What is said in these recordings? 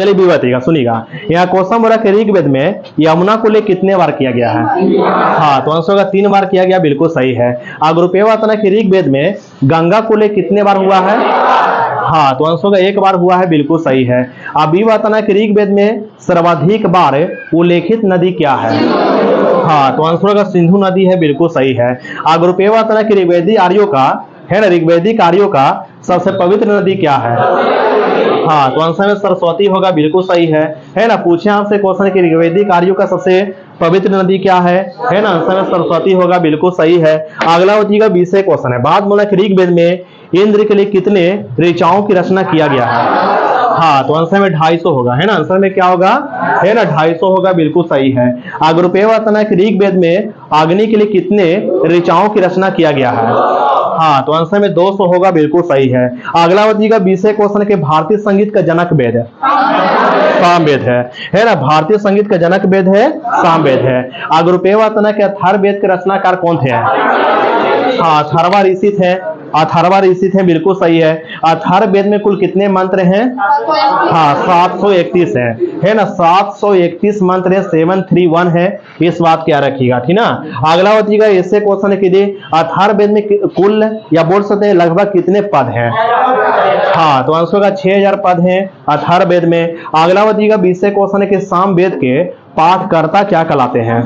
चलिए भी बताइएगा, सुनिएगा। यहाँ क्वेश्चन बोला कि ऋग्वेद में यमुना को ले कितने बार किया गया है? हाँ, तो आंसर होगा 3 बार किया गया, बिल्कुल सही है। अगर रुपये बताना कि ऋग्वेद में गंगा को ले कितने बार हुआ है? हाँ, तो आंसर होगा 1 बार हुआ है, बिल्कुल सही है। अब ये बताना कि ऋग्वेद में सर्वाधिक बार उल्लेखित नदी क्या है? हाँ, तो आंसर होगा सिंधु नदी है, बिल्कुल सही है। अगर रुपये बताना कि ऋग्वेदी आर्यों का है ना, ऋग्वेदिक आर्यों का सबसे पवित्र नदी क्या है? हाँ, तो आंसर में सरस्वती होगा, बिल्कुल सही है ना। पूछे आपसे क्वेश्चन कि ऋग्वेदिक आर्यों का सबसे पवित्र नदी क्या है ना, आंसर में सरस्वती होगा, बिल्कुल सही है। अगला होगा 20 क्वेश्चन है। बात बोला कि ऋग्वेद में इंद्र के लिए कितने ऋचाओं की रचना किया गया है? हाँ, तो आंसर में 250 होगा, है ना। आंसर में क्या होगा, है ना, 250 होगा, बिल्कुल सही है। अगर रुपये बताना कि ऋग्वेद में अग्नि के लिए कितने ऋचाओं की रचना किया गया है? हाँ, तो आंसर में 200 होगा, बिल्कुल सही है। अगला बताइएगा 20 क्वेश्चन के भारतीय संगीत का जनक वेद है? सामवेद है ना। भारतीय संगीत का जनक वेद है सामवेद है। अगर रुपये बताना कि अथर्ववेद के रचनाकार कौन थे? हाँ, अथर्वा ऋषि थे, अथर्वा ऋषि थे, बिल्कुल सही है। अथर्ववेद में कुल कितने मंत्र हैं? हाँ, 731 है ना। 731 मंत्र है, 731 है, इस बात क्या रखिएगा, ठीक ना। अगला बताइएगा इससे क्वेश्चन के लिए अथर्ववेद में कुल या बोल सकते हैं लगभग कितने पद हैं? हाँ, तो आंसर का 6000 पद हैं अथर्ववेद में। अगला बताइएगा 20 क्वेश्चन के सामवेद के पाठकर्ता क्या कहलाते हैं?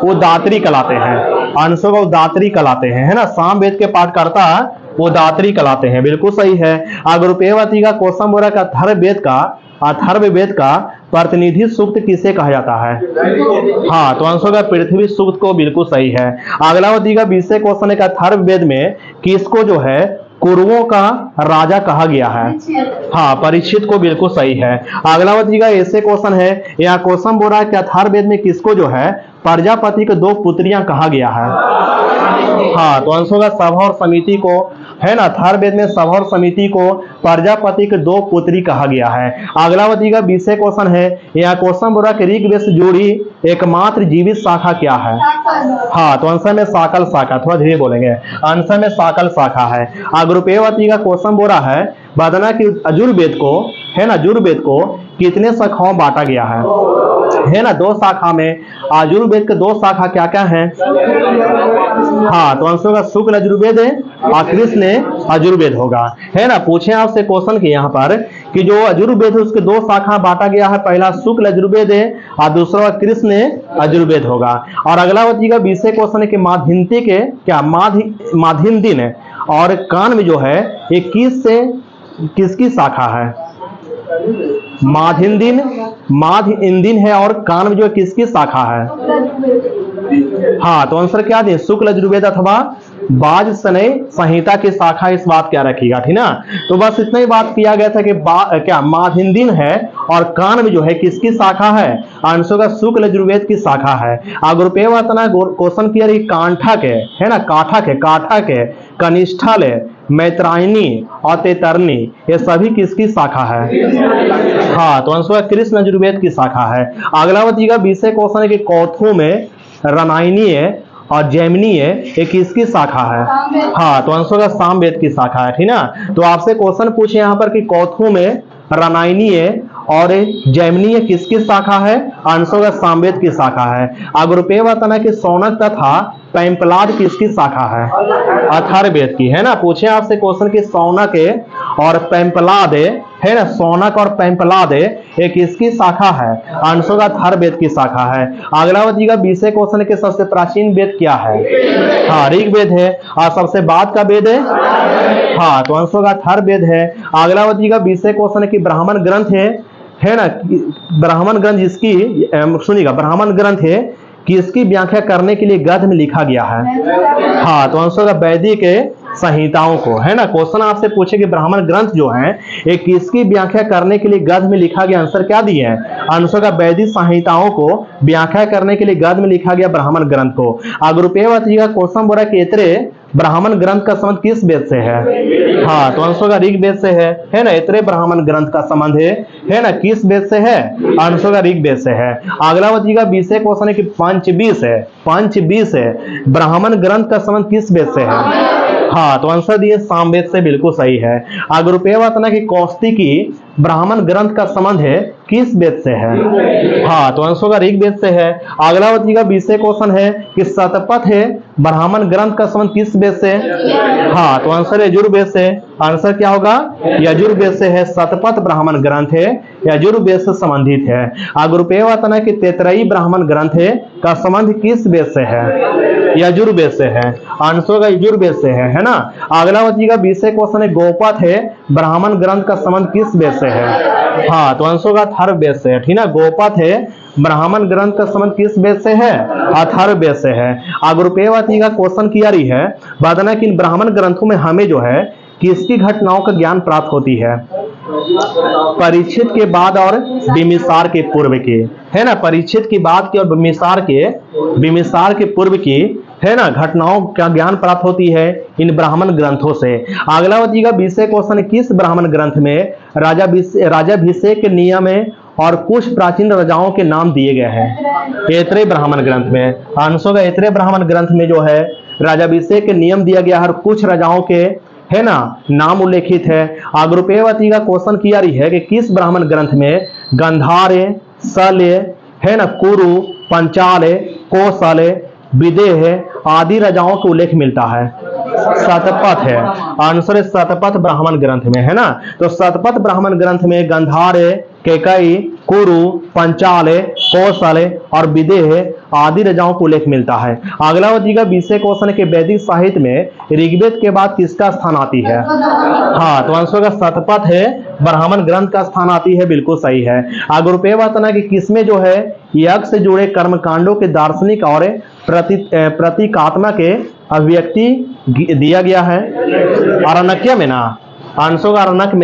उदात्री कहलाते हैं। आंसर का उदात्री कहलाते हैं, है ना। सामवेद के पाठकर्ता उदात्री कहलाते हैं, बिल्कुल सही है। अगर रुपये बताइएगा क्वेश्चन बोला का अथर्ववेद का प्रतिनिधि सूक्त किसे कहा जाता है? हाँ, तो आंसर का पृथ्वी सूक्त को, बिल्कुल सही है। अगला बताइएगा 20 क्वेश्चन का अथर्ववेद में किसको जो है कुरुओं का राजा कहा गया है? हाँ, परीक्षित को, बिल्कुल सही है। अगला बताइएगा ऐसे क्वेश्चन है, यहाँ क्वेश्चन बोल रहा है कि अथर्ववेद में किसको जो है प्रजापति के 2 पुत्रियां कहा गया है? हाँ, तो आंसर होगा सभा और समिति को, है ना। अथर्ववेद में सभा और समिति को प्रजापति के 2 पुत्री कहा गया है। अगला बताइएगा 20 क्वेश्चन है, यहाँ क्वेश्चन बोल रहा है कि ऋग्वेद से जुड़ी एकमात्र जीवित शाखा क्या है? हाँ, तो आंसर में साकल शाखा, थोड़ा धीरे बोलेंगे, आंसर में साकल शाखा है। अगर रुपये बताइएगा क्वेश्चन बोल रहा है बताना कि यजुर्वेद को, है ना, यजुर्वेद को कितने शाखाओं बांटा गया है ना, 2 शाखा में। यजुर्वेद के 2 शाखा क्या क्या है? हाँ, तो आंसर होगा शुक्ल यजुर्वेद है और कृष्ण यजुर्वेद होगा, है ना। पूछे आपसे क्वेश्चन के यहाँ पर कि जो यजुर्वेद है उसके 2 शाखा बांटा गया है, पहला शुक्ल यजुर्वेद है और दूसरा कृष्ण यजुर्वेद होगा। और अगला बताइएगा 20 क्वेश्चन के माध्यन्ति के क्या माध्यम दिन है और कान में जो है ये किसकी शाखा है? माध्य इंदिन है और कान में जो किसकी शाखा है? हाँ, तो आंसर क्या दे? शुक्ल यजुर्वेद अथवा बाज सनय संहिता की शाखा, इस बात क्या रखिएगा, ठीक ना। तो बस इतना ही बात किया गया था कि क्या माध्यन्दिन है और कान में जो है किसकी शाखा है? आंसर का शुक्ल यजुर्वेद की शाखा है। अगर रुपये बताना क्वेश्चन किया कांठक है ना, काठक है, कनिष्ठल है, मैत्रायनी और तेतरनी, ये सभी किसकी शाखा है? हाँ, तो आंसर कृष्ण यजुर्वेद की शाखा है। अगला बताइएगा 20 क्वेश्चन के कौथु में रामायणी है और जैमिनी है, ये किसकी शाखा है? हाँ, तो आंसर का सामवेद की शाखा है, ठीक ना। तो आपसे क्वेश्चन पूछे यहाँ पर कि कौथु में रामायणी है और जैमिनी है, किसकी शाखा है? आंसर का सामवेद की शाखा है। अगर रुपये बताना कि शौनक तथा पैंपलाद किसकी शाखा है? अथर्ववेद की, है ना। पूछे आपसे क्वेश्चन कि शौनक और पैंपलाद है ना, शौनक और पैंपलाद ये किसकी शाखा है? आंसर का अथर्ववेद की शाखा है। अगला बताइएगा 20 क्वेश्चन के सबसे प्राचीन वेद क्या है? हाँ, ऋग्वेद है। और सबसे बाद का वेद है? हाँ, तो आंसर का अथर्ववेद है। अगला बताइएगा 20 क्वेश्चन की ब्राह्मण ग्रंथ है ना, ब्राह्मण ग्रंथ जिसकी सुनिएगा, ब्राह्मण ग्रंथ है किसकी व्याख्या करने के लिए गद्य में लिखा गया है? हाँ, तो आंसर का वैदिक संहिताओं को, है ना। क्वेश्चन आपसे पूछे कि ब्राह्मण ग्रंथ जो है ये किसकी व्याख्या करने के लिए गद्य में लिखा गया? आंसर क्या दिए है? आंसर का वैदिक संहिताओं को व्याख्या करने के लिए गद्य में लिखा गया ब्राह्मण ग्रंथ को। अगर रुपये बताइएगा क्वेश्चन बोला कि इतरे ब्राह्मण ग्रंथ का संबंध किस वेद से है? हाँ, तो आंसर का ऋग्वेद से है ना। इतरे ब्राह्मण ग्रंथ का संबंध है ना, किस वेद से है? आंसर का ऋग्वेद से है। अगला बताइएगा 20 क्वेश्चन है कि पंचबीस है, ब्राह्मण ग्रंथ का संबंध किस वेद से है? हाँ, तो आंसर दिए सामवेद से, बिल्कुल सही है। अगर रुपये वतना की कौस्तिकी ब्राह्मण ग्रंथ का संबंध है किस वेद से है? हाँ, तो आंसर का ऋग्वेद से है। अगला का 20 क्वेश्चन है कि शतपथ है ब्राह्मण ग्रंथ का संबंध किस वेद से? हाँ, तो आंसर यजुर्वेद से। आंसर क्या होगा? यजुर्वेद से है। शतपथ ब्राह्मण ग्रंथ है, यजुर्वेद से संबंधित है। अगर रुपये वतना की तैतरई ब्राह्मण ग्रंथ है का संबंध किस वेद से है? यजुर्वेद से है। आंसर का यजुर्वेद से है ना। अगला का 20 क्वेश्चन है गोपथ है ब्राह्मण ग्रंथ का संबंध किस वेद से है? हाँ, तो आंसर का अथर्ववेद से है, ठीक ना। गोपथ है ब्राह्मण ग्रंथ का संबंध किस वेद से है? अथर्ववेद से है। अगर रुपये का क्वेश्चन किया रही है बताना कि ब्राह्मण ग्रंथों में हमें जो है किसकी घटनाओं का ज्ञान प्राप्त होती है? परीक्षित के बाद और बिम्बिसार के पूर्व की, है ना। परीक्षित की बाद की और बिम्बिसार के पूर्व की, है ना, घटनाओं का ज्ञान प्राप्त होती है इन ब्राह्मण ग्रंथों से। अगला का 20 क्वेश्चन किस ब्राह्मण ग्रंथ में राजाभिषेक के नियम है और कुछ प्राचीन राजाओं के नाम दिए गए हैं? ऐतरेय ब्राह्मण ग्रंथ में। आंसर का ऐतरेय ब्राह्मण ग्रंथ में जो है राजाभिषेक के नियम दिया गया है और कुछ राजाओं के, है ना, नाम उल्लेखित है। अगर रुपये का क्वेश्चन किया रही है कि किस ब्राह्मण ग्रंथ में गंधार्य, शल्य, है ना, कुरु, पंचाल, कौशल, विदेह आदि राजाओं का उल्लेख मिलता है? शतपथ है। आंसर शतपथ ब्राह्मण ग्रंथ में, है ना। तो शतपथ ब्राह्मण ग्रंथ में गंधार्य, कैकई, कुरु, पंचाल, कौशल और विदेह आदि राजाओं को उल्लेख मिलता है। अगला का 20 क्वेश्चन के वैदिक साहित्य में ऋग्वेद के बाद किसका स्थान आती है? हाँ, तो आंसर का शतपथ है ब्राह्मण ग्रंथ का स्थान आती है, बिल्कुल सही है। अगर रुपये बताना कि किसमें जो है यज्ञ से जुड़े कर्मकांडों के दार्शनिक और प्रतीकात्मक के अभिव्यक्ति दिया गया है? आरण्यक में ना। आंसर का अरण्यक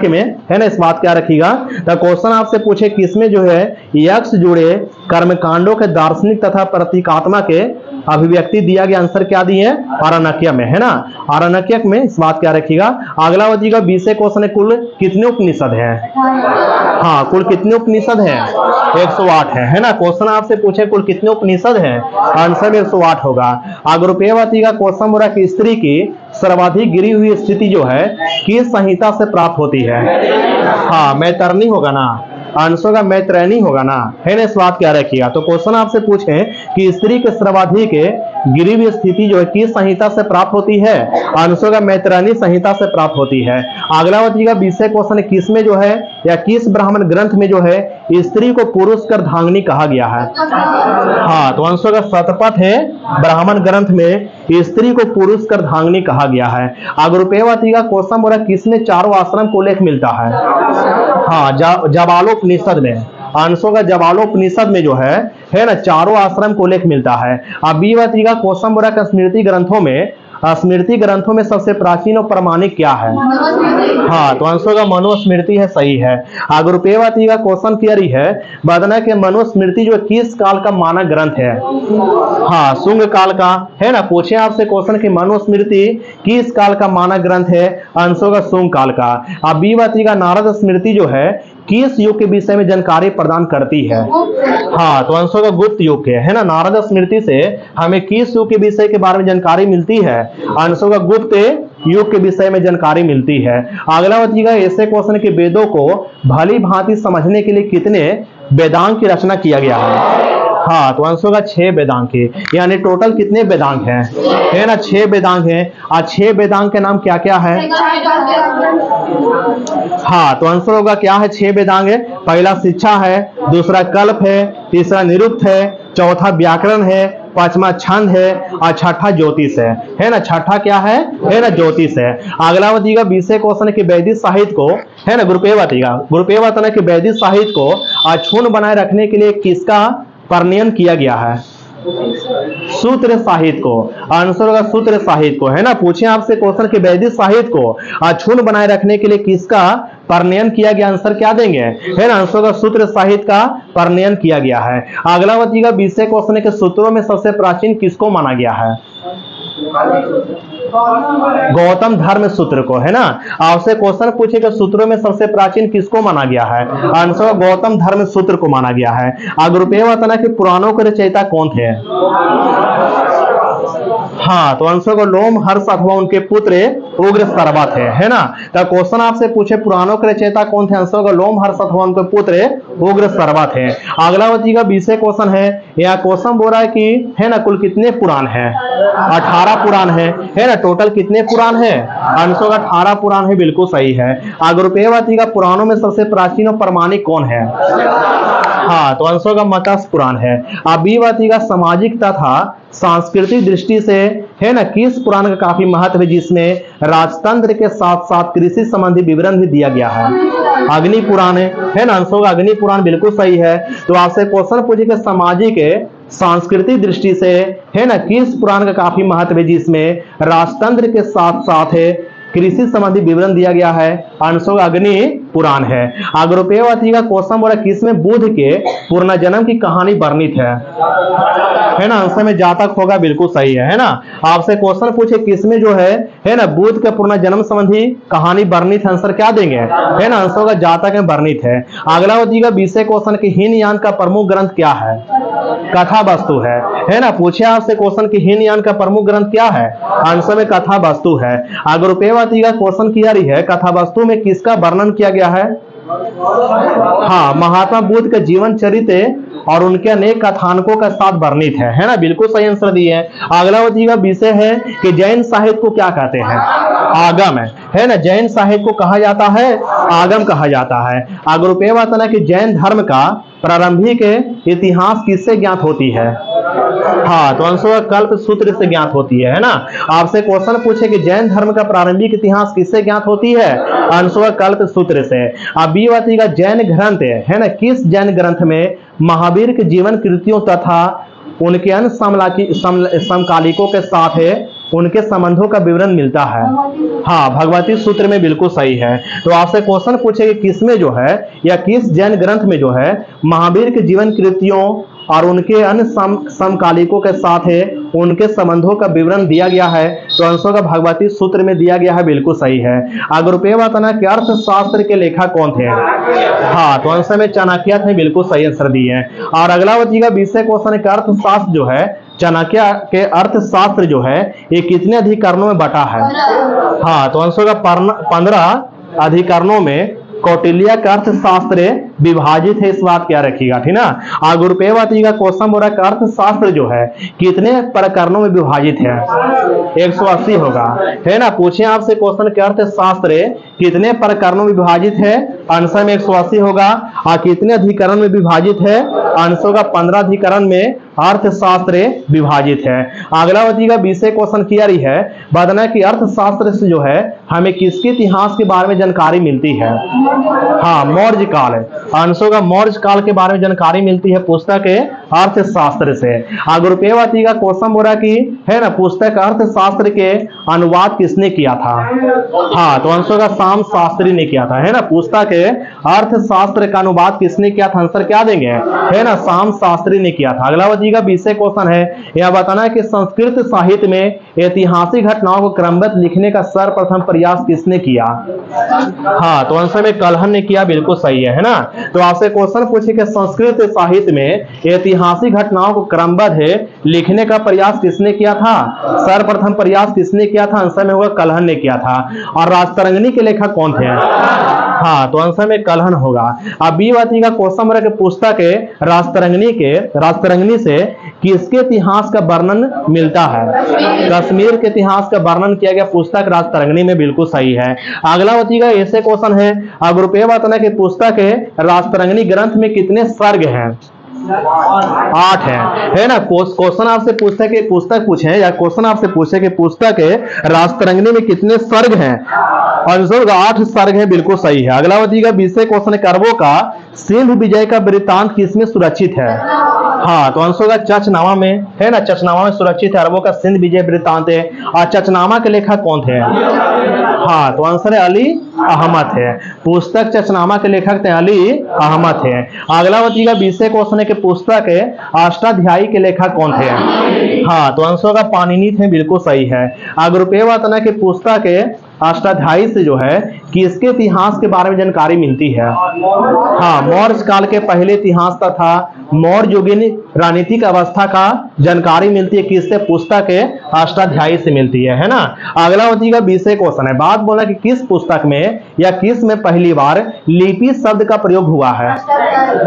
में, है ना। इस बात क्या रखिएगा, तो क्वेश्चन आपसे पूछे किसमें जो है यज्ञ से जुड़े कर्मकांडों के दार्शनिक तथा प्रतीकात्मक के अभिव्यक्ति दिया गया, आंसर क्या दिए? आरण्यक में, है ना। आरण्यक में, इस बात क्या रखिएगा। अगला का 20 क्वेश्चन है कुल कितने उपनिषद है? हाँ, कुल कितने उपनिषद है? 108 है ना। क्वेश्चन आपसे पूछे कुल कितने उपनिषद है, आंसर में 108 होगा। अगर रुपये का क्वेश्चन बोला कि स्त्री की सर्वाधिक गिरी हुई स्थिति जो है किस संहिता से प्राप्त होती है? हाँ, मैतरनी होगा ना। आंसर का मैत्रेयनी होगा ना, है ना। इस बात क्या रखिएगा। तो क्वेश्चन आपसे पूछे कि स्त्री के सर्वाधिक गिरी हुई स्थिति जो है किस संहिता से प्राप्त होती है? आंसर का मैत्रेयनी संहिता से प्राप्त होती है। अगला का 20 क्वेश्चन किस में जो है या किस ब्राह्मण ग्रंथ में जो है स्त्री को पुरुष कर धांगनी कहा गया है? हाँ, तो आंसर का शतपथ है ब्राह्मण ग्रंथ में स्त्री को पुरुष कर धांगनी कहा गया है। अगर रुपये का क्वेश्चन बोला किसमें चारों आश्रम को उल्लेख मिलता है? हाँ, जबालोपनिषद में। आंसर का जबालोपनिषद में जो है ना, चारों आश्रम को उल्लेख मिलता है। अब 20 का क्वेश्चन बोला स्मृति ग्रंथों में सबसे प्राचीन और प्रमाणिक क्या है? हाँ, तो आंसर का मनुस्मृति है, सही है। अगर रुपये का क्वेश्चन किया रही है बताना कि मनुस्मृति जो किस काल का मानक ग्रंथ है? हाँ, शुंग काल का, है ना। पूछे आपसे क्वेश्चन कि मनुस्मृति किस काल का मानक ग्रंथ है? आंसर का शुंग काल का। अब 20 का नारद स्मृति जो है किस युग के विषय में जानकारी प्रदान करती है? हाँ, तो आंसर का गुप्त युग के, है ना। नारद स्मृति से हमें किस युग के विषय के बारे में जानकारी मिलती है? आंसर का गुप्त युग के विषय में जानकारी मिलती है। अगला ऐसे क्वेश्चन के वेदों को भली भांति समझने के लिए कितने वेदांग की रचना किया गया है? हाँ, तो आंसर का 6 वेदांग के, यानी टोटल कितने वेदांग हैं? है ना, 6 वेदांग हैं। और 6 वेदांग के नाम क्या क्या है? हाँ, तो आंसर होगा क्या है? 6 वेदांग है। पहला शिक्षा है, दूसरा कल्प है, तीसरा निरुक्त है, चौथा व्याकरण है, पांचवा छंद है और छठा ज्योतिष है ना। छठा क्या है ना, ज्योतिष है। अगला बताइएगा 20 क्वेश्चन के वैदिक साहित्य को, है ना, ग्रुपे बताना कि वैदिक साहित्य को अक्षुण्ण बनाए रखने के लिए किसका प्रणयन किया गया है? सूत्र साहित्य को। आंसर होगा सूत्र साहित्य को, है ना। पूछे आपसे क्वेश्चन के वैदिक साहित्य को अक्षुण्ण बनाए रखने के लिए किसका प्रणयन किया गया, आंसर क्या देंगे? है ना, आंसर होगा सूत्र साहित्य का प्रणयन किया गया है। अगला बताइएगा 20 क्वेश्चन के सूत्रों में सबसे प्राचीन किसको माना गया है? गौतम धर्म सूत्र को, है ना। आपसे क्वेश्चन पूछेगा सूत्रों में सबसे प्राचीन किसको माना गया है? आंसर गौतम धर्म सूत्र को माना गया है। अगर रुपये बताना कि पुराणों के रचयिता कौन थे? हाँ, तो आंसर को लोम हर्ष अथवा उनके पुत्र उग्र सर्वत है ना। तो क्वेश्चन आपसे पूछे पुराणों के रचयिता कौन थे, आंसर को लोम हर्ष अथवा उनके पुत्र उग्र सर्वत है। अगला बच्ची का 20 क्वेश्चन है, यह क्वेश्चन बोल रहा है कि है ना कुल कितने पुराण है, 18 पुराण है ना। टोटल कितने पुराण है, आंसर का 18 पुराण है, बिल्कुल सही है। अग्रुपेयवती का पुराणों में सबसे प्राचीन और प्रमाणिक कौन है, हाँ, तो आंसर का मत्स्य पुराण है। अबीवती का सामाजिक तथा सांस्कृतिक दृष्टि से है ना किस पुराण का काफी महत्व है, जिसमें राजतंत्र के साथ साथ कृषि संबंधी विवरण भी दिया गया है, अग्नि पुराण है ना। आंसर का अग्नि पुराण बिल्कुल सही है। तो आपसे क्वेश्चन पूछे कि सामाजिक सांस्कृतिक दृष्टि से है ना किस पुराण का काफी महत्व है, जिसमें राजतंत्र के साथ साथ है कृषि संबंधी विवरण दिया गया है, आंसर अग्नि पुराण है। अग्रुपेयवती का क्वेश्चन बोला किसमें बुद्ध के पुनर्जन्म की कहानी वर्णित है ना। आंसर में जातक होगा, बिल्कुल सही है ना। आपसे क्वेश्चन पूछे किसमें जो है ना बुद्ध के पुनर्जन्म संबंधी कहानी वर्णित है, आंसर क्या देंगे, है ना। आंसर का जातक में वर्णित है। अगला होती है 20 क्वेश्चन की हीनयान का प्रमुख ग्रंथ क्या है, कथा वस्तु है ना। पूछे आपसे क्वेश्चन की हीनयान का प्रमुख ग्रंथ क्या है, आंसर में कथा वस्तु है। अग्रुपेयवती का क्वेश्चन किया रही है कथा वस्तु में किसका वर्णन किया गया है, हाँ, महात्मा बुद्ध के जीवन चरित्र और उनके अनेक कथानकों का साथ वर्णित है ना, बिल्कुल सही आंसर दिए। अगला का विषय है कि जैन साहित्य को क्या कहते हैं, आगम है ना। जैन साहित्य को कहा जाता है आगम कहा जाता है। अग्रुपेयवती कि जैन धर्म का प्रारंभिक इतिहास किससे ज्ञात होती है, हाँ, तो आंसर कल्प सूत्र से ज्ञात होती है ना। आपसे क्वेश्चन पूछे कि जैन धर्म का प्रारंभिक इतिहास किससे ज्ञात होती है, आंसर कल्प सूत्र से। अबीवती का जैन ग्रंथ है ना किस जैन ग्रंथ में महावीर के जीवन कृतियों तथा उनके अन्य समकालिकों के साथ है उनके संबंधों का विवरण मिलता है, हाँ, भगवती सूत्र में, बिल्कुल सही है। तो आपसे क्वेश्चन पूछे कि किसमें जो है या किस जैन ग्रंथ में जो है महावीर के जीवन कृतियों और उनके अन्य समकालिकों के साथ है उनके संबंधों का विवरण दिया गया है, तो आंसर का भगवती सूत्र में दिया गया है, बिल्कुल सही है। अग्रुपेयवती के अर्थशास्त्र के लेखक कौन थे, हाँ, तो आंसर में चाणक्य थे, बिल्कुल सही आंसर दिए। और अगला बच्चेगा 20 क्वेश्चन का अर्थशास्त्र जो है चाणक्य के अर्थशास्त्र जो है ये कितने अधिकरणों में बटा है, हाँ, तो आंसर का 15 अधिकरणों में कौटिल्य का अर्थशास्त्र विभाजित है, इस बात क्या रखिएगा, ठीक ना। अग्रुपेयवती का क्वेश्चन बोला का अर्थशास्त्र जो है कितने प्रकरणों में विभाजित है, 180 होगा, है ना। पूछे आपसे क्वेश्चन के अर्थशास्त्र कितने प्रकरणों में विभाजित है, आंसर में 180 होगा। और कितने अधिकरण में विभाजित है, आंसर का 15 अधिकरण में अर्थशास्त्र विभाजित है। अगला बच्चेगा 20 क्वेश्चन किया रही है बताना कि अर्थशास्त्र से जो है हमें किसके इतिहास के बारे में जानकारी मिलती है, हाँ, मौर्य काल, आंसर का मौर्य काल के बारे में जानकारी मिलती है पुस्तक अर्थशास्त्र से। अग्रुपेयवती का क्वेश्चन बोला कि है ना पुस्तक अर्थशास्त्र के अनुवाद किसने किया था, हाँ, तो आंसर का शाम शास्त्री ने किया था, है ना। पुस्तक अर्थशास्त्र का अनुवाद किसने किया था, आंसर क्या देंगे, है ना, शाम शास्त्री ने किया था। अगला बच्चेगा 20 क्वेश्चन है यह बताना है कि संस्कृत साहित्य में ऐतिहासिक घटनाओं को क्रमबद्ध लिखने का सर्वप्रथम प्रयास किसने किया, हाँ, तो आंसर में कलहन ने किया, बिल्कुल सही है ना। तो आपसे क्वेश्चन पूछे कि संस्कृत साहित्य में ऐतिहासिक घटनाओं को क्रमबद्ध लिखने का प्रयास किसने किया था, सर्वप्रथम प्रयास किसने किया था, आंसर में होगा कलहन ने किया था। और राजतरंगिणी के लेखक कौन थे, हाँ, तो आंसर में कलहन होगा। अब बीवती का क्वेश्चन मेरा पुस्तक राजतरंगिणी से किसके इतिहास का वर्णन मिलता है, कश्मीर के इतिहास का वर्णन किया गया पुस्तक राजतरंगिणी में, बिल्कुल सही है। अगला बच्चेगा ऐसे क्वेश्चन है अग्रुपेयवती की पुस्तक राजतरंगिणी ग्रंथ में कितने सर्ग हैं, 8 है ना। क्वेश्चन आपसे पुस्तक पूछे या क्वेश्चन आपसे पूछे कि पुस्तक राजतरंगिणी में कितने सर्ग हैं, आंसर 8 सर्ग है, बिल्कुल सही है। अगला बच्चेगा 20 क्वेश्चन अरबों का सिंध विजय का वृत्तांत किसमें सुरक्षित है, हाँ, तो आंसर का चचनामा में, है ना, चचनामा में सुरक्षित है अरबों का सिंध विजय वृत्तांत है। और चचनामा के लेखक कौन थे, हाँ, तो आंसर है अली अहमद है, पुस्तक चचनामा के लेखक थे अली अहमद है। अगला बच्चेगा 20 क्वेश्चन है कि पुस्तक अष्टाध्यायी के लेखक कौन थे, हाँ, तो आंसर का पाणिनि थे, बिल्कुल सही है। अग्रुपेयवती की पुस्तक अष्टाध्यायी से जो है किसके इतिहास के बारे में जानकारी मिलती है? हाँ, मौर्य काल के पहले इतिहास तथा मौर्य युगीन राजनीतिक अवस्था का जानकारी मिलती है किससे? पुस्तक अष्टाध्यायी से मिलती है ना। अगला होती है 20 क्वेश्चन है, बात बोला कि किस पुस्तक में या किस में पहली बार लिपि शब्द का प्रयोग हुआ है?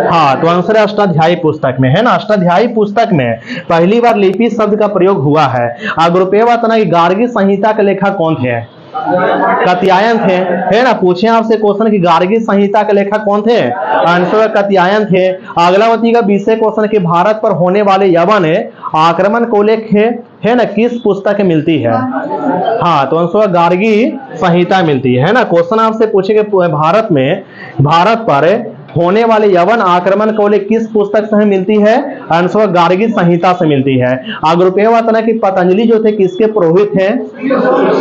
हाँ, तो आंसर है अष्टाध्यायी पुस्तक में, है ना। अष्टाध्यायी पुस्तक में पहली बार लिपि शब्द का प्रयोग हुआ है। अब रुपये बताना कि गार्गी संहिता के लेखक कौन थे? कात्यायन थे, है ना। पूछे आपसे क्वेश्चन की गार्गी संहिता के लेखक कौन थे? आंसर कात्यायन थे। अगला बतिएगा 20 क्वेश्चन के भारत पर होने वाले यवन आक्रमण को लेख है ना किस पुस्तक मिलती है? हाँ, तो आंसर गार्गी संहिता मिलती है ना। क्वेश्चन आपसे पूछेंगे भारत पर होने वाले यवन आक्रमण को लेख किस पुस्तक से मिलती है? आंसर गार्गी संहिता से मिलती है। अगर रुपये बताना कि पतंजलि जो थे किसके पुरोहित हैं?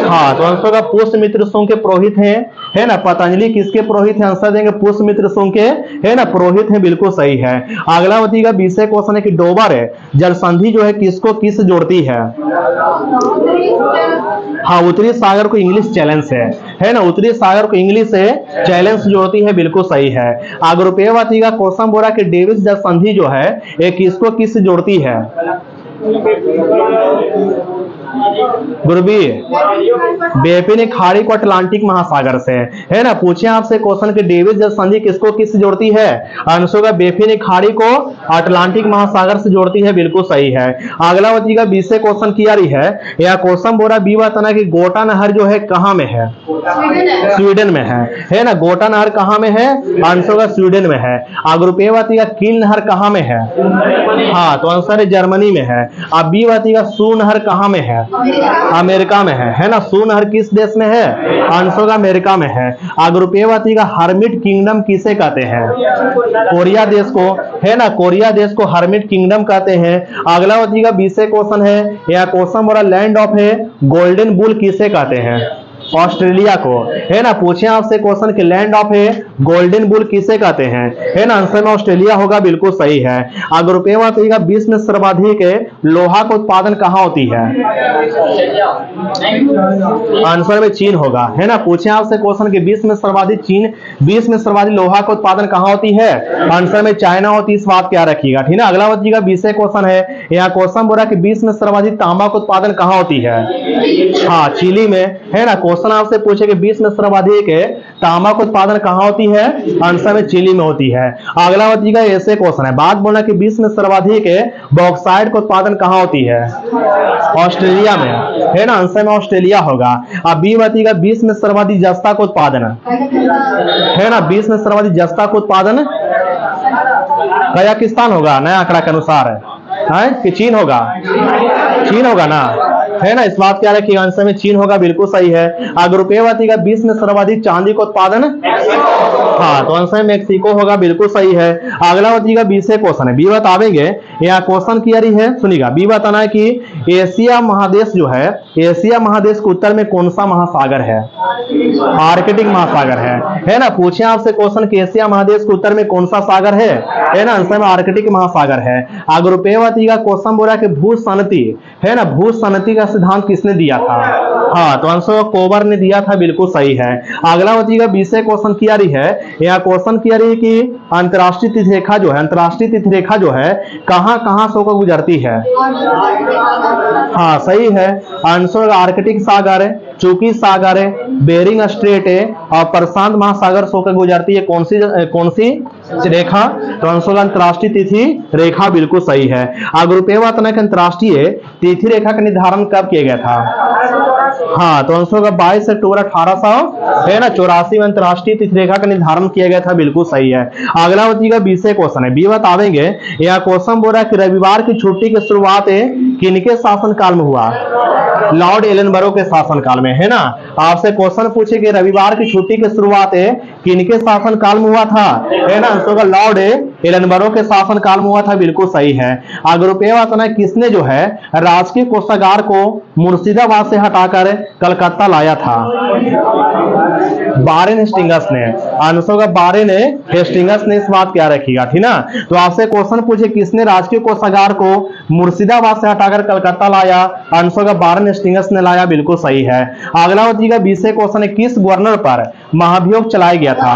हाँ, तो आंसर का पुष्यमित्र शुंग के पुरोहित हैं, है ना। पतंजलि किसके पुरोहित है? आंसर देंगे पुष्यमित्र शुंग के, है ना, पुरोहित है, बिल्कुल सही है। अगला बताइएगा 20 क्वेश्चन है कि डोबर जल संधि जो है किसको किस जोड़ती है? हाँ, उत्तरी सागर को इंग्लिश चैलेंज है ना। उत्तरी सागर को इंग्लिश से चैलेंज जोड़ती है, बिल्कुल सही है। अगर रुपये बताइएगा क्वेश्चन बोला कि डेविस जल संधि जो है ये किसको किस जोड़ती है? गुरबी बेफिन खाड़ी को अटलांटिक महासागर से, है ना। पूछे आपसे क्वेश्चन कि डेविस जल संधि किसको किस जोड़ती है? आंसर का बेफिन खाड़ी को अटलांटिक महासागर से जोड़ती है, बिल्कुल सही है। अगला बताइएगा 20 क्वेश्चन की यारी है या क्वेश्चन बोला बी बताना कि गोटा नहर जो है कहां में है? स्वीडन में है ना। गोटा नहर कहां में है? आंसर का स्वीडन में है। अगर रुपये बताइएगा किल नहर कहां में है? हाँ, तो आंसर है जर्मनी में है। अब बी बताइएगा सू नहर कहां में है? अमेरिका में है ना। सू नहर किस देश में है? आंसर का अमेरिका में है। अगर रुपये बताइएगा हर्मिट किंगडम किसे कहते हैं? कोरिया देश को, है ना। कोरिया देश को हर्मिट किंगडम कहते हैं। अगला बताइएगा 20 क्वेश्चन है या क्वेश्चन बोला लैंड ऑफ गोल्डन बुल किसे कहते हैं? ऑस्ट्रेलिया को, है ना। पूछे आपसे क्वेश्चन कि लैंड ऑफ गोल्डन बुल किसे कहते हैं? है ना। आंसर में ऑस्ट्रेलिया होगा, बिल्कुल सही है। अगर रुपये बताइएगा विश्व में सर्वाधिक लोहा का उत्पादन कहाँ होती है? आंसर में चीन होगा, है ना। पूछे आपसे क्वेश्चन कि विश्व में सर्वाधिक लोहा का उत्पादन कहाँ होती है? आंसर में चाइना होती है, इस बात क्या रखिएगा, ठीक है। अगला बताइएगा 20 क्वेश्चन है यहाँ क्वेश्चन बोला कि विश्व में सर्वाधिक तांबा का उत्पादन कहाँ होती है? हाँ, चिली में, है ना। क्वेश्चन आपसे पूछे कि विश्व में सर्वाधिक तांबा का उत्पादन कहाँ होती है? आंसर में चिली में होती है। अगला बताइएगा ऐसे क्वेश्चन है, बात बोलना कि विश्व में सर्वाधिक बॉक्साइट का उत्पादन कहाँ होती है? ऑस्ट्रेलिया में, है ना। आंसर में ऑस्ट्रेलिया होगा। अब बी बताइएगा विश्व में सर्वाधिक जस्ता का उत्पादन, है ना। विश्व में सर्वाधिक जस्ता का उत्पादन कजाकिस्तान होगा नया आंकड़ा के अनुसार, है कि चीन होगा? चीन होगा ना, है ना। इस बात क्या रखिएगा, आंसर में चीन होगा, बिल्कुल सही है। अगर रुपये बताइएगा विश्व में सर्वाधिक चांदी का उत्पादन, हाँ, तो आंसर में मेक्सिको होगा, बिल्कुल सही है। अगला बताइएगा 20 क्वेश्चन है, बी बतावेंगे यहाँ क्वेश्चन की यारी है, सुनिएगा। बी बताना है कि एशिया महादेश जो है, एशिया महादेश के उत्तर में कौन सा महासागर है? आर्कटिक महासागर है ना। पूछे आपसे क्वेश्चन कि एशिया महादेश के उत्तर में कौन सा सागर है ना। आंसर में आर्कटिक महासागर है। अगर रुपये बताइएगा क्वेश्चन बोला कि भूसन्नति, है ना, भूसन्नति का सिद्धांत किसने दिया था? हाँ, तो आंसर कोबर ने दिया था, बिल्कुल सही है। अगला बताइएगा 20 क्वेश्चन की यारी है यहाँ क्वेश्चन की यारी है कि अंतरराष्ट्रीय तिथि रेखा जो है, अंतरराष्ट्रीय तिथि रेखा जो है कहां कहां से होकर गुजरती है? हाँ, सही है। आंसर आर्कटिक सागर, चूकी सागर, बेरिंग स्ट्रेट और प्रशांत महासागर से होकर गुजरती है। कौन सी रेखा? तो आंसर अंतरराष्ट्रीय तिथि रेखा, बिल्कुल सही है। अगर रुपये बताना कि अंतरराष्ट्रीय तिथि रेखा का निर्धारण कब किया गया था? हाँ, तो आंसर का 22 अक्टूबर 1884 में अंतरराष्ट्रीय तिथि रेखा का निर्धारण किया गया था, बिल्कुल सही है। अगला बताइएगा 20 क्वेश्चन है, बी बतावेंगे यह क्वेश्चन बोल रहा है कि रविवार की छुट्टी की शुरुआत किनके शासनकाल में हुआ? लॉर्ड एलनबरो के शासनकाल में, है ना। आपसे क्वेश्चन पूछे कि रविवार की छुट्टी की शुरुआत किनके शासनकाल में हुआ था? है ना। आंसर का लॉर्ड एलनबरो के शासन काल में हुआ था, बिल्कुल सही है। अगर रुपये वातना किसने जो है राजकीय कोषागार को मुर्शिदाबाद से हटाकर कलकत्ता लाया था? वारेन हेस्टिंग्स ने। आंसर होगा वारेन हेस्टिंग्स ने इस बात क्या रखिएगा, ठीक ना। तो आपसे क्वेश्चन पूछे किसने राजकीय कोषागार को मुर्शिदाबाद से हटाकर कलकत्ता लाया? आंसर होगा वारेन हेस्टिंग्स ने लाया, बिल्कुल सही है। अगला बताइएगा 20 क्वेश्चन है, किस गवर्नर पर महाभियोग चलाया गया था?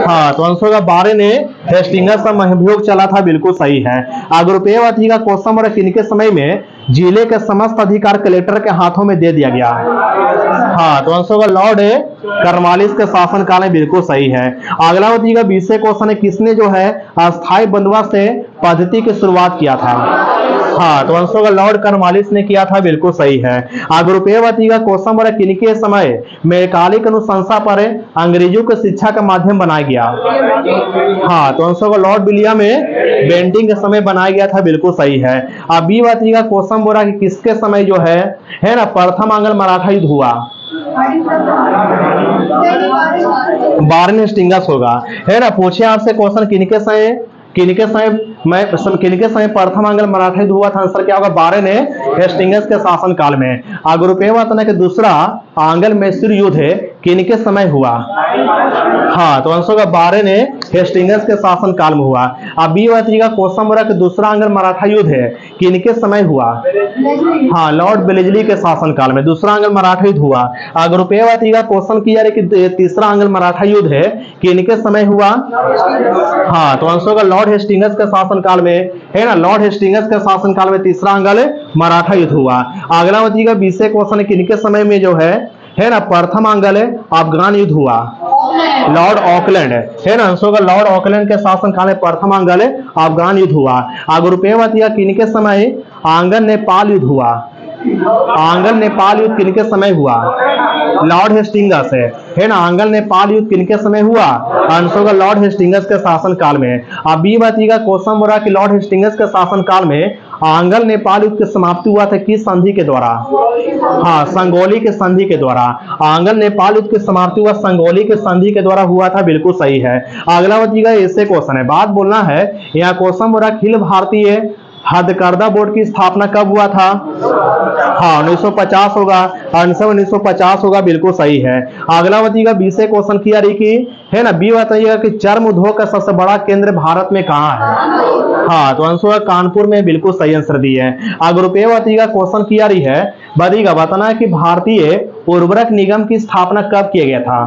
हाँ, तो आंसर होगा वारेन हेस्टिंग्स का महाभियोग चला था, बिल्कुल सही है। अगर रुपये बताइएगा क्वेश्चन नंबर किनके समय में जिले के समस्त अधिकार कलेक्टर के हाथों में दे दिया गया? हाँ, तो आंसर होगा लॉर्ड कार्नवालिस के शासन काल में, बिल्कुल सही है। अगला बताइएगा 20 क्वेश्चन है, किसने जो है अस्थायी बंदोबस्त पद्धति की शुरुआत किया था? हाँ, तो आंसर होगा लॉर्ड कार्नवालिस ने किया था, बिल्कुल सही है। अगर रुपये बताइएगा क्वेश्चन नंबर किनके समय मैकाले अनुशंसा पर अंग्रेजों को शिक्षा का माध्यम बनाया गया? हाँ, तो आंसर होगा लॉर्ड विलियम बेंटिंग के समय बनाया गया था, बिल्कुल सही है। अब बी बताइएगा क्वेश्चन बोला कि किसके समय जो है ना प्रथम आंग्ल मराठा युद्ध हुआ? वारेन हेस्टिंग्स होगा, है ना। पूछे आपसे क्वेश्चन किनके समय प्रथम आंग्ल मराठा युद्ध हुआ था? आंसर क्या होगा? वारेन हेस्टिंग्स के शासन काल में। अगर रुपये बताना कि दूसरा आंग्ल मैसूर युद्ध किनके समय हुआ? हाँ, तो आंसर होगा वारेन हेस्टिंग्स के शासन काल में हुआ। अब बी बताइएगा क्वेश्चन बोला कि दूसरा आंग्ल मराठा युद्ध किनके समय हुआ? हाँ, लॉर्ड वेलेस्ली के शासन काल में दूसरा आंग्ल मराठा युद्ध हुआ। अगर रुपये बताइएगा क्वेश्चन किया है कि तीसरा आंग्ल मराठा युद्ध किनके समय हुआ? हाँ, तो आंसर होगा लॉर्ड हेस्टिंग्स के शासन काल में, है ना। लॉर्ड हेस्टिंग्स के शासन काल में तीसरा आंग्ल मराठा युद्ध हुआ। अगला बताइएगा 20 क्वेश्चन किनके समय में जो है ना प्रथम आंग्ल अफगान युद्ध हुआ? लॉर्ड ऑकलैंड, है ना। आंसर होगा लॉर्ड ऑकलैंड के शासन काल में प्रथम आंग्ल अफगान युद्ध हुआ। अगर रुपये बताइएगा किनके समय आंग्ल नेपाल युद्ध हुआ? आंग्ल नेपाल युद्ध किनके समय हुआ? लॉर्ड हेस्टिंग्स है ना। आंग्ल नेपाल युद्ध किनके समय हुआ? आंसर होगा लॉर्ड हेस्टिंग्स के शासन काल में। अब बी बताइएगा क्वेश्चन बोला कि लॉर्ड हेस्टिंग्स के शासन काल में आंग्ल नेपाल युद्ध की समाप्ति हुआ था किस संधि के द्वारा? हाँ, संगोली के संधि के द्वारा। आंग्ल नेपाल युद्ध की समाप्ति हुआ संगोली के संधि के द्वारा हुआ था, बिल्कुल सही है। अगला बताइएगा ऐसे क्वेश्चन है, बात बोलना है। यहाँ क्वेश्चन बोला अखिल भारतीय हथकरघा बोर्ड की स्थापना कब हुआ था? हाँ, 1950 होगा। आंसर 1950 होगा, बिल्कुल सही है। अगला बताइएगा 20 क्वेश्चन की आ रही की है ना। बी बताइएगा कि चर्म उद्योग का सबसे बड़ा केंद्र भारत में कहाँ है? हाँ, तो आंसर कानपुर में, बिल्कुल सही आंसर दी है। अगर रुपये बताइएगा क्वेश्चन की आ रही है, बताना है कि भारतीय उर्वरक निगम की स्थापना कब किया गया था?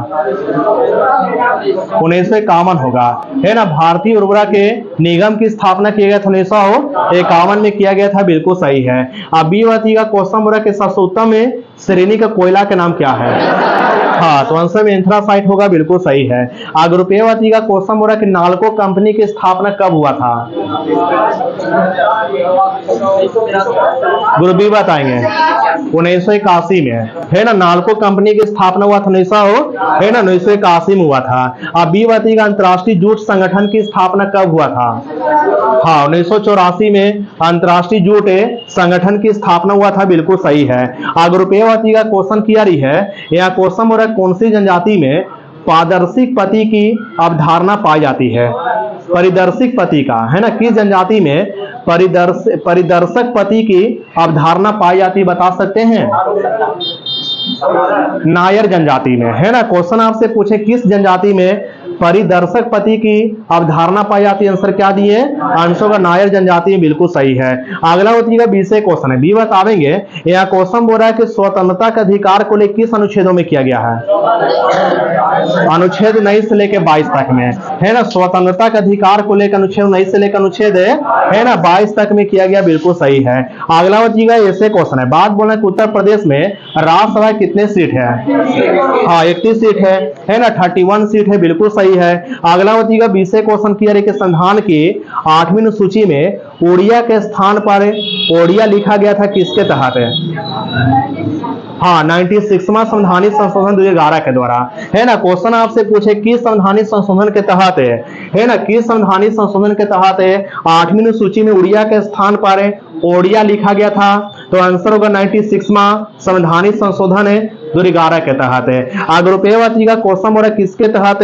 1951 होगा, है ना। भारतीय उर्वरक निगम की स्थापना किया गया था 1951 में किया गया था, बिल्कुल सही है। अब बी बताइएगा क्वेश्चन बोला कि सबसे उत्तम श्रेणी का कोयला का नाम क्या है? हाँ, तो आंसर में एंथ्रासाइट होगा, बिल्कुल सही है। अगर रुपये बताइएगा क्वेश्चन बोला कि नालको कंपनी की स्थापना कब हुआ था? गुरु बी बताएंगे 1981 में, है ना। नालको कंपनी की स्थापना हुआ था 1981 में हुआ था। अब बी बताइएगा अंतर्राष्ट्रीय जूट संगठन की स्थापना कब हुआ था? हाँ, 1984 में अंतर्राष्ट्रीय जूट संगठन की स्थापना हुआ था, बिल्कुल सही है। अगर रुपये बताइएगा क्वेश्चन की आ रही है, यहाँ क्वेश्चन हो रहा है कौन सी जनजाति में पारदर्शिक पति की अवधारणा पाई जाती है? परिदर्शिक पति का, है ना। किस जनजाति में परिदर्शक पति की अवधारणा पाई जाती है, बता सकते हैं? नायर जनजाति में, है ना। क्वेश्चन आपसे पूछे किस जनजाति में परिदर्शक पति की अवधारणा पाई जाती है, आंसर क्या दिए? आंसर का नायर जनजाति में, बिल्कुल सही है। अगला बताइएगा 20 क्वेश्चन है, बी बतावेंगे। यहाँ क्वेश्चन बोल रहा है कि स्वतंत्रता का अधिकार को लेकर किस अनुच्छेदों में किया गया है? अनुच्छेद 19 से लेकर 22 तक में, है ना। स्वतंत्रता का अधिकार को लेकर अनुच्छेद 19 से लेकर अनुच्छेद है ना 22 तक में किया गया, बिल्कुल सही है। अगला बताइएगा ऐसे क्वेश्चन है, बात बोलना कि उत्तर प्रदेश में राज्यसभा कितने सीट है? हाँ, 31 सीट है ना। 31 सीट है, बिल्कुल सही है। अगला बताइएगा 20 क्वेश्चन की संविधान की 8वीं अनुसूची में ओडिया के स्थान पर ओडिया लिखा गया था किसके तहत? हाँ, 96वां संवैधानिक संशोधन 2011 के द्वारा, है ना। क्वेश्चन आपसे पूछे किस संवैधानिक संशोधन के तहत है ना, किस संवैधानिक संशोधन के तहत 8वीं सूची में उड़िया के स्थान पर ओडिया लिखा गया था? तो आंसर होगा 96वां संवैधानिक संशोधन 2011 के तहत है। अगर रुपये बताइएगा क्वेश्चन बोला किसके तहत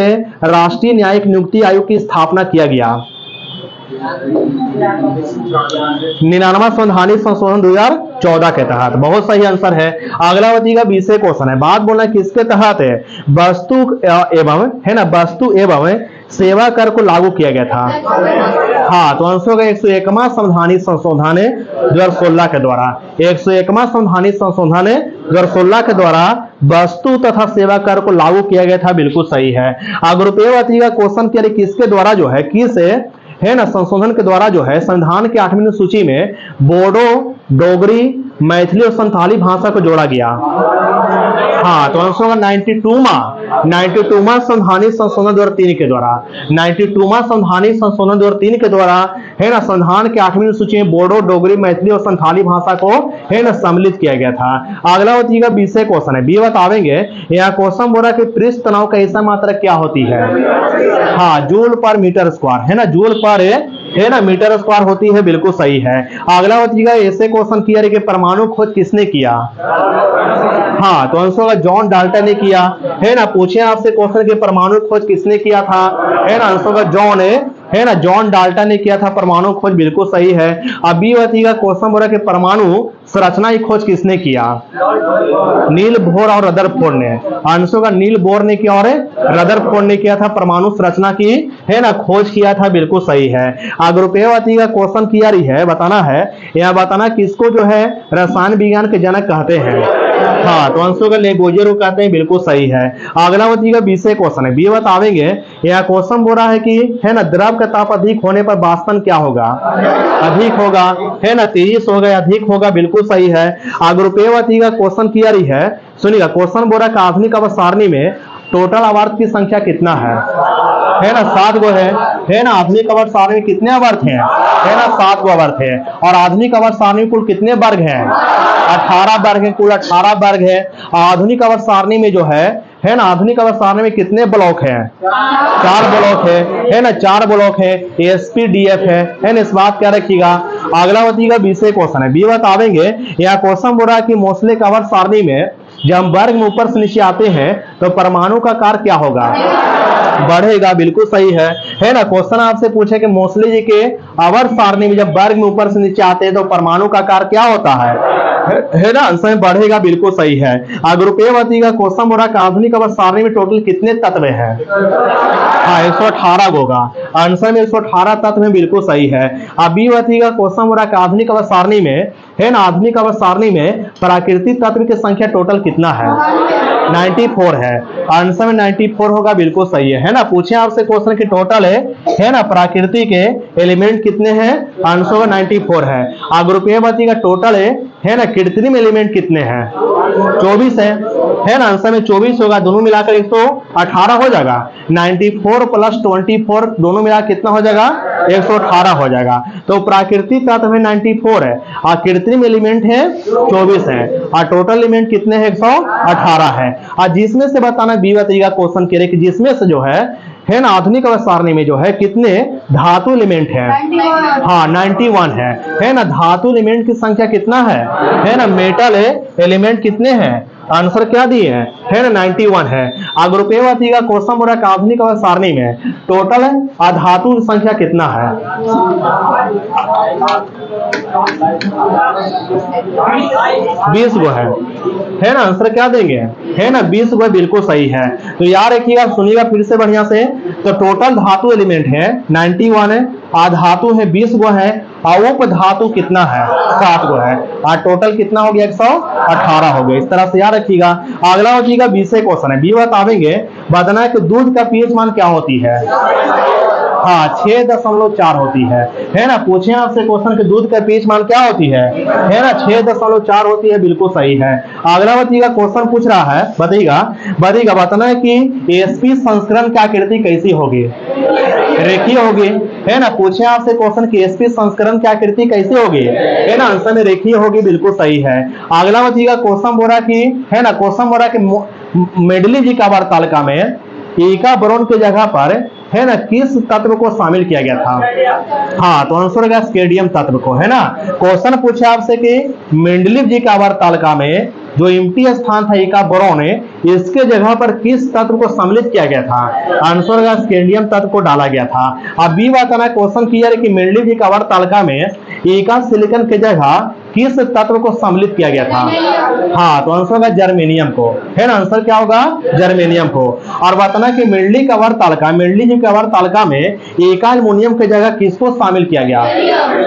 राष्ट्रीय न्यायिक नियुक्ति आयोग की स्थापना किया गया? 99वां संवैधानिक संशोधन 2014 के तहत। बहुत सही आंसर है। अगला बताइएगा 20 क्वेश्चन है। बात बोलना किसके तहत है? वस्तु एवं, है ना, वस्तु एवं सेवा कर को लागू किया गया था। हाँ, तो आंसर होगा 101वां संवैधानिक संशोधन 2016 के द्वारा। 101वां संवैधानिक संशोधन 2016 के द्वारा वस्तु तथा सेवा कर को लागू किया गया था। बिल्कुल सही है। अगर रुपये बताइएगा क्वेश्चन के लिए किसके द्वारा जो है, किस है ना संशोधन के द्वारा जो है संविधान की 8वीं सूची में बोडो, डोगरी, मैथिली और संथाली भाषा को जोड़ा गया। हाँ, तो आंसर होगा 92वां संवैधानिक संशोधन 2003 के द्वारा। 92वां संवैधानिक संशोधन 2003 के द्वारा, है ना, संविधान के 8वीं सूची में बोडो, डोगरी, मैथिली और संथाली भाषा को, है ना, सम्मिलित किया गया था। अगला बताइएगा 20 क्वेश्चन है। बी बतावेंगे, यहाँ क्वेश्चन बोला कि पृष्ठ तनाव का ऐसा मात्रा क्या होती है? हाँ, जूल पर मीटर स्क्वायर, है ना, जूल पर, है ना, मीटर स्क्वायर होती है। बिल्कुल सही है। अगला बताइएगा ऐसे क्वेश्चन किया कि परमाणु खोज किसने किया? हाँ, तो आंसर होगा जॉन डाल्टन ने किया, है ना। पूछे आपसे क्वेश्चन के परमाणु खोज किसने किया था, है ना, आंसर होगा जॉन, है ना, जॉन डाल्टन ने किया था परमाणु खोज। बिल्कुल सही है। अभी बताइएगा क्वेश्चन बोला कि परमाणु संरचना की खोज किसने किया? नील बोर और रदरफोर्ड ने। आंसर होगा नील बोर ने किया और रदरफोर्ड ने किया था परमाणु संरचना की, है ना, खोज किया था। बिल्कुल सही है। अगर रुपये बताइएगा क्वेश्चन किया रही है, बताना है, यह बताना किसको जो है रसायन विज्ञान के जनक कहते हैं। हाँ, तो आंसर होगा लेबोजियर को कहते हैं। बिल्कुल सही है। अगला बताइएगा 20 क्वेश्चन है। बी बतावेंगे, यह क्वेश्चन बोल रहा है कि, है ना, द्रव का ताप अधिक होने पर वाष्पन क्या होगा? अधिक होगा, है ना, 23 होगा, अधिक होगा। बिल्कुल सही है। अगर रुपये बताइएगा क्वेश्चन किया रही है, सुनिएगा क्वेश्चन बोल रहा है आधुनिक अवस्था सारणी में टोटल आवर्त की संख्या कितना है ना, 7 गो है ना। आधुनिक आवर्त सारणी में कितने आवर्त हैं? है ना, 7 गो आवर्त है। और आधुनिक आवर्त सारणी में कुल कितने वर्ग हैं? 18 वर्ग है, कुल 18 वर्ग है। आधुनिक आवर्त सारणी में जो है ना, आधुनिक आवर्त सारणी में कितने ब्लॉक हैं? 4 ब्लॉक है ना, 4 ब्लॉक है। एसपीडीएफ है ना, इस बात क्या रखिएगा। अगला बताइएगा 20 क्वेश्चन है। बी बतावेंगे, यह क्वेश्चन बोल रहा है कि मोस्टले आवर्त सारणी में जब हम वर्ग में ऊपर से नीचे आते हैं तो परमाणु का आकार क्या होगा? बढ़ेगा। बिल्कुल सही है ना। क्वेश्चन आपसे पूछे कि मोस्टली जी के आवर्त सारणी में जब वर्ग में ऊपर से नीचे आते हैं तो परमाणु का आकार क्या होता है ना, आंसर में बढ़ेगा। बिल्कुल सही है। अगर रुपये बताइएगा क्वेश्चन बोला कि आधुनिक अवस्था सारणी में टोटल कितने तत्व हैं? हाँ, 118 होगा। आंसर में 118 तत्व में। बिल्कुल सही है। अभी बताइएगा क्वेश्चन बोला कि आधुनिक अवस्था सारणी में, है ना, आधुनिक अवस्था सारणी में प्राकृतिक तत्व की संख्या टोटल कितना है? 94 है। आंसर में 94 होगा। बिल्कुल सही है ना। पूछे आपसे क्वेश्चन की टोटल है ना, प्रकृति के एलिमेंट कितने हैं? आंसर होगा 94 है। अगर रुपये बताइएगा टोटल है ना, कृत्रिम एलिमेंट कितने हैं? 24 है ना। आंसर में 24 होगा। दोनों मिलाकर 118 हो जाएगा। 94 प्लस 24 दोनों मिलाकर कितना हो जाएगा? 118 हो जाएगा। तो प्राकृतिक तत्व में 94 है और कृत्रिम एलिमेंट है 24 है और टोटल एलिमेंट कितने हैं? 118 है। और जिसमें से बताना, बी बताइएगा क्वेश्चन के लिए कि जिसमें से जो है ना, आधुनिक अवस्था सारणी में जो है कितने धातु एलिमेंट है? हाँ, 91 है ना। धातु एलिमेंट की संख्या कितना है ना। मेटल एलिमेंट कितने हैं? आंसर क्या दिए है ना, 91 है। अगर रुपये बताइएगा क्वेश्चन बोला कि आधुनिक अवस्था सारणी में टोटल अधातु की संख्या कितना है? 20 गो है ना। आंसर क्या देंगे? है ना, 20 गो। बिल्कुल सही है। तो याद रखिएगा, सुनिएगा फिर से बढ़िया से। तो टोटल धातु एलिमेंट है 91 है, अधातु है 20 गो है और उपधातु कितना है? 7 गो है और टोटल कितना हो गया? 118 हो गया। इस तरह से याद रखिएगा। अगला हो जाएगा 20 क्वेश्चन है। बी बतावेंगे, बताना है कि दूध का पीएच मान क्या होती है? हाँ, 6.4 होती है ना। पूछे आपसे क्वेश्चन के दूध का पीएच मान क्या होती है ना, 6.4 होती है। बिल्कुल सही है। अगला बताइएगा क्वेश्चन पूछ रहा है, बताइएगा बताना है कि एसपी संस्करण की आकृति कैसी होगी? रेखीय होगी, है ना। पूछे आपसे क्वेश्चन की एसपी संस्करण की आकृति कैसी होगी? है ना, आंसर में रेखीय होगी। बिल्कुल सही है। अगला बताइएगा क्वेश्चन बोल रहा कि, है ना, क्वेश्चन बोल रहा कि मेंडलीव जी का वार्तालिका में एका बोरोन की जगह पर, है ना, किस तत्व को शामिल किया गया था? हाँ, तो आंसर होगा स्केडियम तत्व को, है ना। क्वेश्चन पूछे आपसे कि मेंडलीव जी का वार्तालिका में जो एम्प्टी स्थान था एका बोरोन, इसके जगह पर किस तत्व को सम्मिलित किया गया था? आंसर होगा स्कैंडियम तत्व को डाला गया था। अब बी बताना क्वेश्चन क्लियर है कि मेंडलीव अवर तालिका में एका सिलिकॉन की जगह किस तत्व को सम्मिलित किया गया था? हाँ, तो आंसर होगा जर्मेनियम को, है ना। आंसर क्या होगा? जर्मेनियम को। और बताना कि मेंडलीव अवर तालिका में एका एल्युमिनियम की जगह किसको शामिल किया गया?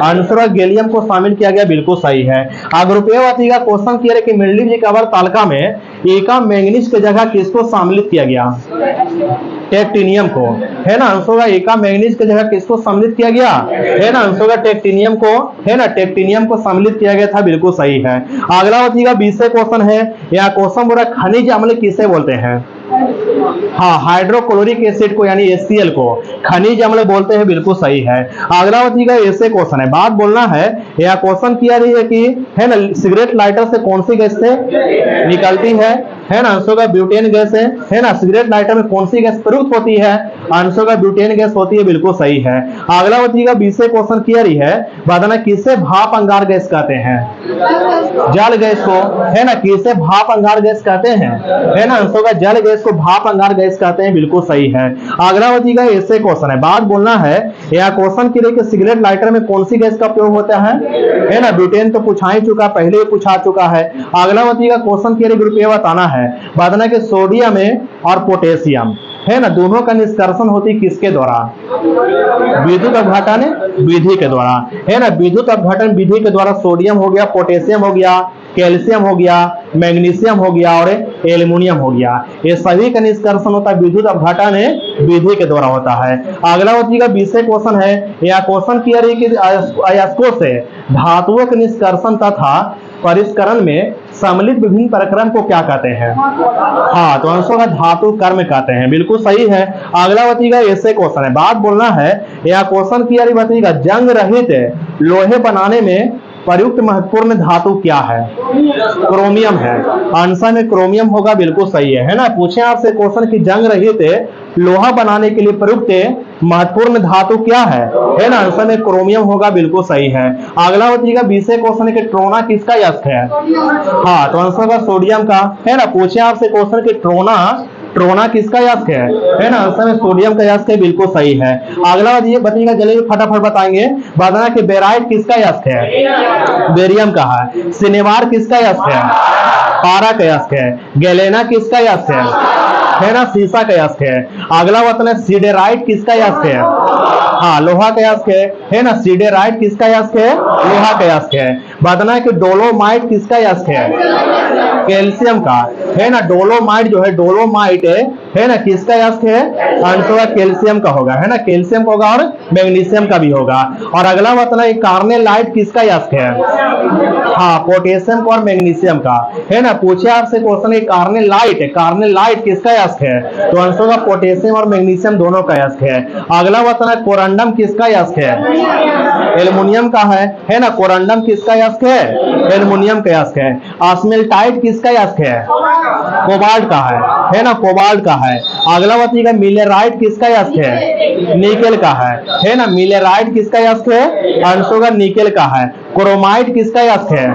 आंसर होगा गैलियम को शामिल किया गया, बिल्कुल सही है। अगर रुपये का क्वेश्चन क्लियर है कि मेंडलीव अवर तालिका में एका मैंगनीज की जगह किसको शामिल किया गया? टेक्टिनियम को, है ना। आंसर होगा एका मैंगनीज की जगह किसको सम्मिलित किया गया? है ना। आंसर होगा टेक्टिनियम को, है ना। टेक्टिनियम को सम्मिलित किया गया था, बिल्कुल सही है। अगला बताइएगा 20 क्वेश्चन है। यह क्वेश्चन बोला खनिज अम्ल किसे बोलते हैं? हाँ, हाइड्रोक्लोरिक एसिड को यानी HCl को खनिज अम्ल बोलते हैं, बिल्कुल सही है। अगला बताइएगा ऐसे क्वेश्चन है, बात बोलना है। यह क्वेश्चन किया रही है कि, है ना, सिगरेट लाइटर से कौन सी गैस से निकलती है ना। आंसर होगा ब्यूटेन गैस है ना। सिगरेट लाइटर में कौन सी गैस प्रयुक्त होती है? आंसर होगा ब्यूटेन गैस होती है, बिल्कुल सही है। अगला बताइएगा 20 क्वेश्चन किया रही है, बताना किसे भाप अंगार गैस कहते हैं? जल गैस को, है ना। किसे भाप अंगार गैस कहते हैं? है ना। आंसर होगा जल गैस को भाप अंगार गैस कहते हैं, बिल्कुल सही है। अगला बताइएगा ऐसे क्वेश्चन है, बात बोलना है। यह क्वेश्चन के लिए कि सिगरेट लाइटर में कौन सी गैस का उपयोग होता है ना। ब्यूटेन तो पूछा ही चुका, पहले ही पूछा चुका है। अगला बताइएगा क्वेश्चन के लिए ग्रुप ये बताना है, बताना कि सोडियम और पोटेशियम, है ना, दोनों का निष्कर्षण होती किसके द्वारा? विद्युत अपघटन विधि के द्वारा, है ना। विद्युत अपघटन विधि के द्वारा सोडियम हो गया, पोटेशियम हो गया, कैल्शियम हो गया, मैग्नीशियम हो गया और एल्युमिनियम हो गया। ये सभी का निष्कर्षण होता है विद्युत अपघटन विधि के द्वारा होता है। अगला बताइएगा 20 क्वेश्चन है। यह क्वेश्चन किया रही कि अयस्कों से धातुओं के निष्कर्षण तथा परिष्करण में सम्मिलित विभिन्न प्रक्रम को क्या कहते हैं? हाँ, तो आंसर का धातु कर्म कहते हैं, बिल्कुल सही है। अगला बताइएगा ऐसे क्वेश्चन है, बात बोलना है। यह क्वेश्चन किया रही बताइएगा जंग रहित लोहे बनाने में प्रयुक्त महत्वपूर्ण धातु क्या है? क्रोमियम है। आंसर में क्रोमियम होगा, बिल्कुल सही है ना। पूछे आपसे क्वेश्चन की जंग रहित लोहा बनाने के लिए प्रयुक्त महत्वपूर्ण धातु क्या है ना। आंसर में क्रोमियम होगा, बिल्कुल सही है। अगला बताइएगा 20 क्वेश्चन के ट्रोना किसका यस्क है? हाँ, तो आंसर होगा सोडियम का, है ना। पूछे आपसे क्वेश्चन की ट्रोना किसका यस्क है ना। आंसर में सोडियम का यस्क है, बिल्कुल सही है। अगला बताइएगा जल्दी फटाफट बताएंगे, बताना कि बेराइट किसका यस्क है? बेरियम का है। सिनेवार किसका यस्क है? पारा का यस्क है। गैलेना किसका यस्क है ना, सीसा का यस्क है। अगला बताना सीडेराइट किसका यस्क है? हाँ, लोहा का यस्क है ना। सीडेराइट किसका यस्क है? लोहा का यस्क है। बताना कि डोलोमाइट किसका यस्क है? कैल्शियम का, है ना। डोलोमाइट जो है, डोलोमाइट है ना, किसका यस्क है? आंसर कैल्शियम का होगा, है ना। कैल्शियम का होगा और मैग्नीशियम का भी होगा। और अगला बताना कार्नेलाइट किसका यस्क है? हाँ, पोटेशियम का और मैग्नीशियम का, है ना। पूछे आपसे क्वेश्चन कार्नेलाइट किसका यस्क है? तो आंसर का पोटेशियम और मैग्नीशियम दोनों का यस्क है। अगला बताना कोरंडम किसका यस्क है? एल्युमिनियम का है ना। कोरंडम किसका यस्क है? एल्युमिनियम का यस्क है। ऑस्मेल्टाइट किसका यस्क है? कोबाल्ट का है ना। कोबाल्ट का है। अगला बताइएगा मिलेराइट किसका यस्क है? निकेल का है ना। मिलेराइट किसका यस्क है? आंसर होगा निकेल का है। क्रोमाइट किसका यस्क है?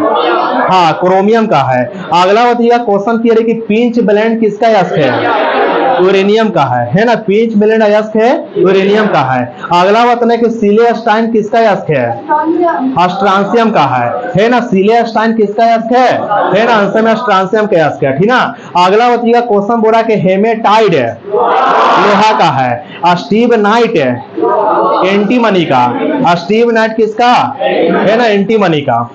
हाँ, क्रोमियम का है। अगला बताइएगा क्वेश्चन क्लियर है कि पिंच ब्लेंड किसका यस्क है? यूरेनियम का है ना। पिंच ब्लेंड यस्क है यूरेनियम का है। अगला बताना कि सिलेस्टाइन किसका यस्क है? स्ट्रांसियम का है ना। सिलेस्टाइन किसका यस्क है ना। आंसर में स्ट्रांसियम का यस्क है, ठीक ना। अगला बताइएगा क्वेश्चन बोला कि हेमेटाइड लोहा का है। स्टीव नाइट एंटीमनी का। स्टीव नाइट किसका है ना? एंटीमनी का।